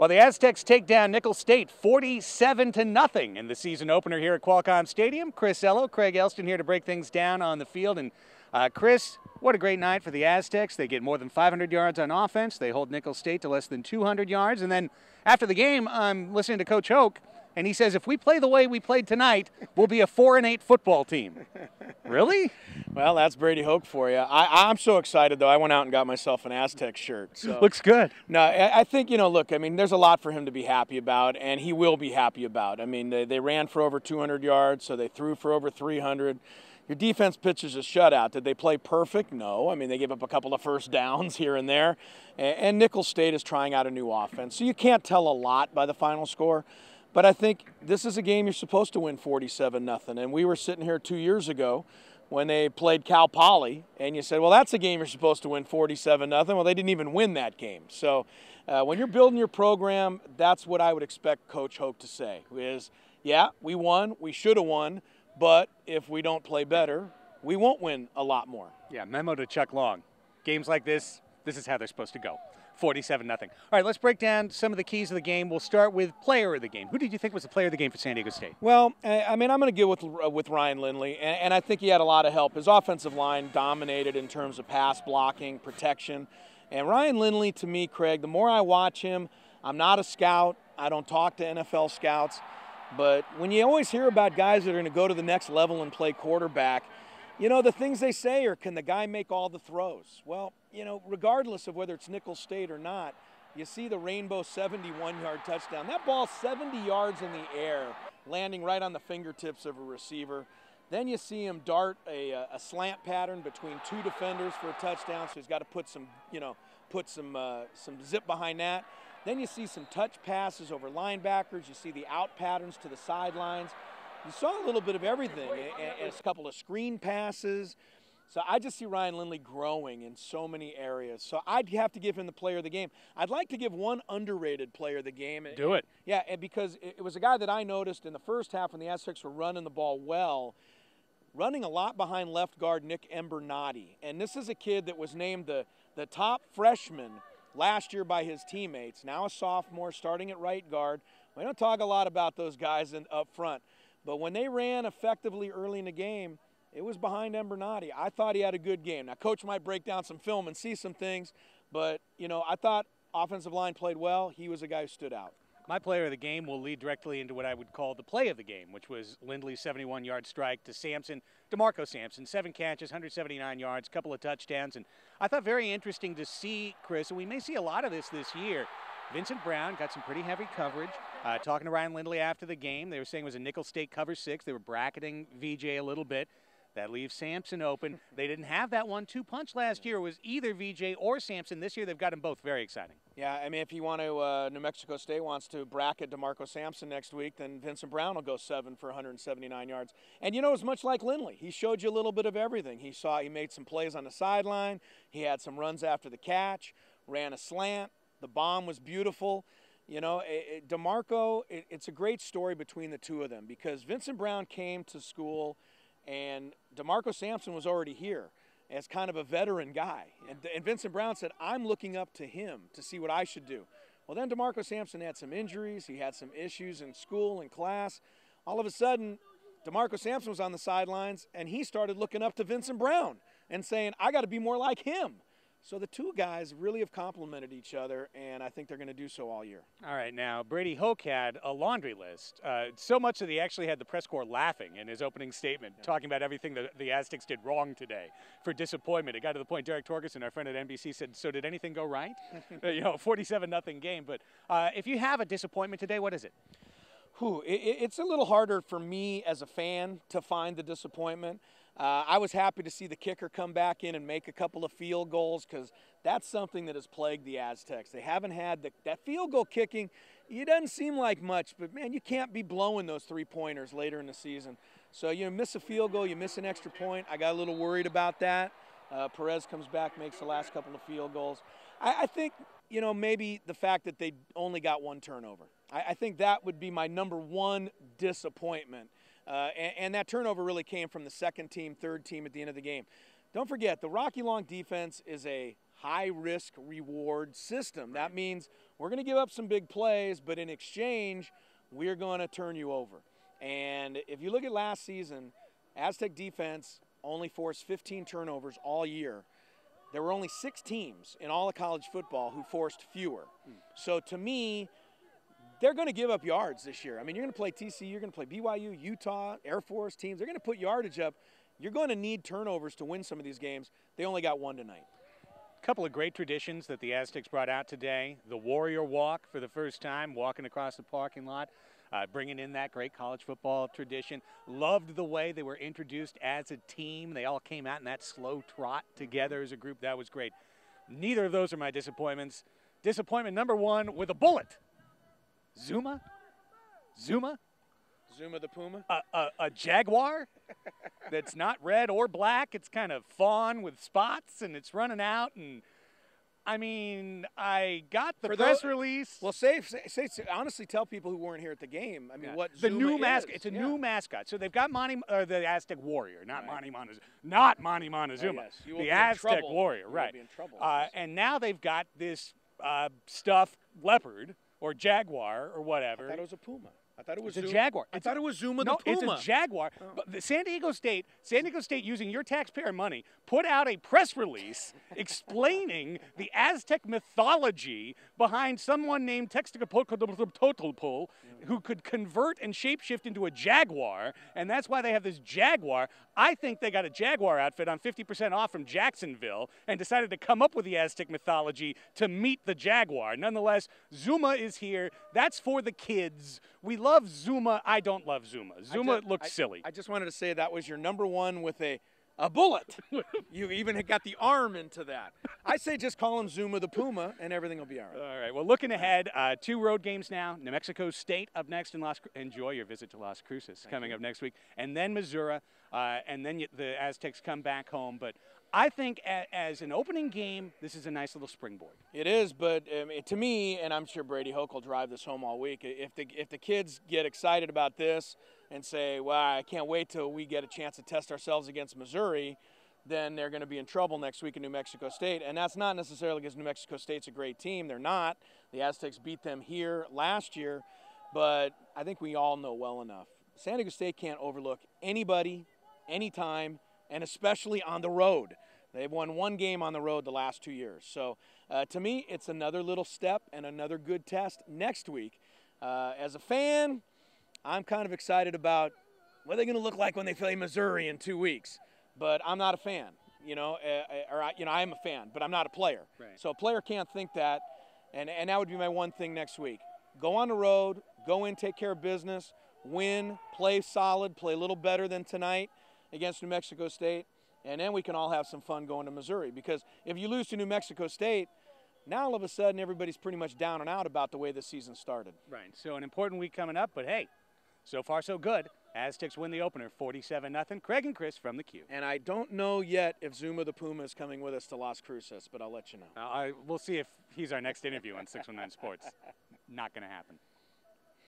Well, the Aztecs take down Nickel State 47-0 in the season opener here at Qualcomm Stadium. Chris Ello, Craig Elston here to break things down on the field. And Chris, what a great night for the Aztecs. They get more than 500 yards on offense. They hold Nickel State to less than 200 yards. And then after the game, I'm listening to Coach Hoke, and he says, if we play the way we played tonight, we'll be a 4-8 football team. Really? Well, that's Brady Hoke for you. I'm so excited, though. I went out and got myself an Aztec shirt. So. Looks good. No, I think, look, I mean, there's a lot for him to be happy about, and he will be happy about. I mean, they ran for over 200 yards, so they threw for over 300. Your defense pitches a shutout. Did they play perfect? No. I mean, they gave up a couple of first downs here and there. And Nickel State is trying out a new offense. So you can't tell a lot by the final score. But I think this is a game you're supposed to win 47-0. And we were sitting here 2 years ago when they played Cal Poly, and you said, well, that's a game you're supposed to win 47-0. Well, they didn't even win that game. So when you're building your program, that's what I would expect Coach Hoke to say is, yeah, we won, we should have won, but if we don't play better, we won't win a lot more. Yeah, memo to Chuck Long. Games like this is how they're supposed to go. 47-0. All right, let's break down some of the keys of the game. We'll start with player of the game. Who did you think was the player of the game for San Diego State? Well, I mean, I'm going to go with Ryan Lindley, and I think he had a lot of help. His offensive line dominated in terms of pass blocking, protection. And Ryan Lindley, to me, Craig, the more I watch him, I'm not a scout. I don't talk to NFL scouts. But when you always hear about guys that are going to go to the next level and play quarterback, the things they say are, can the guy make all the throws? Well, regardless of whether it's Nickel State or not, you see the rainbow 71-yard touchdown. That ball 70 yards in the air, landing right on the fingertips of a receiver. Then you see him dart a slant pattern between two defenders for a touchdown, so he's got to put some zip behind that. Then you see some touch passes over linebackers. You see the out patterns to the sidelines. You saw a little bit of everything, and a couple of screen passes. So I just see Ryan Lindley growing in so many areas. So I'd have to give him the player of the game. I'd like to give one underrated player of the game. Do it. Yeah, and because it was a guy that I noticed in the first half when the Aztecs were running the ball well, running a lot behind left guard Nick Embernati. And this is a kid that was named the top freshman last year by his teammates, now a sophomore starting at right guard. We don't talk a lot about those guys up front. But when they ran effectively early in the game, it was behind Embernati. I thought he had a good game. Now, Coach might break down some film and see some things, but, I thought offensive line played well. He was a guy who stood out. My player of the game will lead directly into what I would call the play of the game, which was Lindley's 71-yard strike to Sampson, DeMarco Sampson, 7 catches, 179 yards, couple of touchdowns. And I thought very interesting to see, Chris, and we may see a lot of this year, Vincent Brown got some pretty heavy coverage. Talking to Ryan Lindley after the game, they were saying it was a Nickel State cover 6. They were bracketing VJ a little bit. That leaves Sampson open. They didn't have that 1-2 punch last year. It was either VJ or Sampson. This year they've got them both. Very exciting. Yeah, I mean, if you want to, New Mexico State wants to bracket DeMarco Sampson next week, then Vincent Brown will go 7 for 179 yards. And it's much like Lindley. He showed you a little bit of everything. He made some plays on the sideline. He had some runs after the catch, ran a slant. The bomb was beautiful. DeMarco, it's a great story between the two of them because Vincent Brown came to school and DeMarco Sampson was already here as kind of a veteran guy. And Vincent Brown said, I'm looking up to him to see what I should do. Well, then DeMarco Sampson had some injuries. He had some issues in school and class. All of a sudden, DeMarco Sampson was on the sidelines, and he started looking up to Vincent Brown and saying, I got to be more like him. So the two guys really have complemented each other, and I think they're going to do so all year. All right, now Brady Hoke had a laundry list. So much that he actually had the press corps laughing in his opening statement, talking about everything that the Aztecs did wrong today for disappointment. It got to the point Derek Torgerson, our friend at NBC, said, so did anything go right? 47-0 game. But if you have a disappointment today, what is it? It's a little harder for me as a fan to find the disappointment. I was happy to see the kicker come back in and make a couple of field goals because that's something that has plagued the Aztecs. They haven't had that field goal kicking. It doesn't seem like much, but, man, you can't be blowing those three-pointers later in the season. So you miss a field goal, you miss an extra point. I got a little worried about that. Perez comes back, makes the last couple of field goals. I think, maybe the fact that they only got one turnover. I think that would be my number one disappointment. And that turnover really came from the second team, third team at the end of the game. Don't forget, the Rocky Long defense is a high-risk reward system. That means we're going to give up some big plays, but in exchange, we're going to turn you over. And if you look at last season, Aztec defense only forced 15 turnovers all year. There were only 6 teams in all of college football who forced fewer. So to me, they're going to give up yards this year. I mean, you're going to play TCU, you're going to play BYU, Utah, Air Force teams. They're going to put yardage up. You're going to need turnovers to win some of these games. They only got 1 tonight. A couple of great traditions that the Aztecs brought out today. The Warrior Walk for the first time, walking across the parking lot, bringing in that great college football tradition. Loved the way they were introduced as a team. They all came out in that slow trot together as a group. That was great. Neither of those are my disappointments. Disappointment number 1 with a bullet. Zuma? Zuma the Puma? A jaguar that's not red or black. It's kind of fawn with spots, and it's running out. And I mean, I got the press release. Well, honestly, tell people who weren't here at the game. I mean, what the Zuma new is. mascot? It's a new mascot. So they've got the Aztec Warrior, not Monty Montezuma. Yes. You will the be in Aztec trouble. Warrior, You right? will be in trouble. And now they've got this stuffed leopard or jaguar or whatever. I thought it was a puma. I thought it was a jaguar. I thought it was Zuma the Puma. It's a jaguar. Oh. But the San Diego State, using your taxpayer money, put out a press release explaining the Aztec mythology behind someone named Textecapulco who could convert and shapeshift into a jaguar, and that's why they have this jaguar. I think they got a jaguar outfit on 50% off from Jacksonville and decided to come up with the Aztec mythology to meet the jaguar. Nonetheless, Zuma is here. That's for the kids. We love Zuma. I don't love Zuma. Zuma looks silly. I just wanted to say that was your number 1 with a bullet. You even got the arm into that. I say just call him Zuma the Puma, and everything will be all right. All right. Well, looking ahead, 2 road games now. New Mexico State up next, and enjoy your visit to Las Cruces coming up next week, and then Missouri, and then the Aztecs come back home. But I think as an opening game, this is a nice little springboard. It is, but to me, and I'm sure Brady Hoke will drive this home all week, if the kids get excited about this and say, well, I can't wait till we get a chance to test ourselves against Missouri, then they're going to be in trouble next week in New Mexico State. And that's not necessarily because New Mexico State's a great team. They're not. The Aztecs beat them here last year. But I think we all know well enough. San Diego State can't overlook anybody, anytime, and especially on the road. They've won 1 game on the road the last 2 years. So to me, it's another little step and another good test next week. As a fan, I'm kind of excited about what they're going to look like when they play Missouri in 2 weeks. But I'm not a fan, I am a fan, but I'm not a player. Right. So a player can't think that, and that would be my one thing next week. Go on the road, go in, take care of business, win, play solid, play a little better than tonight against New Mexico State, and then we can all have some fun going to Missouri. Because if you lose to New Mexico State, now all of a sudden everybody's pretty much down and out about the way the season started. Right. So an important week coming up, but hey, so far so good. Aztecs win the opener 47-0. Craig and Chris from the Q. And I don't know yet if Zuma the Puma is coming with us to Las Cruces, but I'll let you know. We'll see if he's our next interview on 619 Sports. Not going to happen.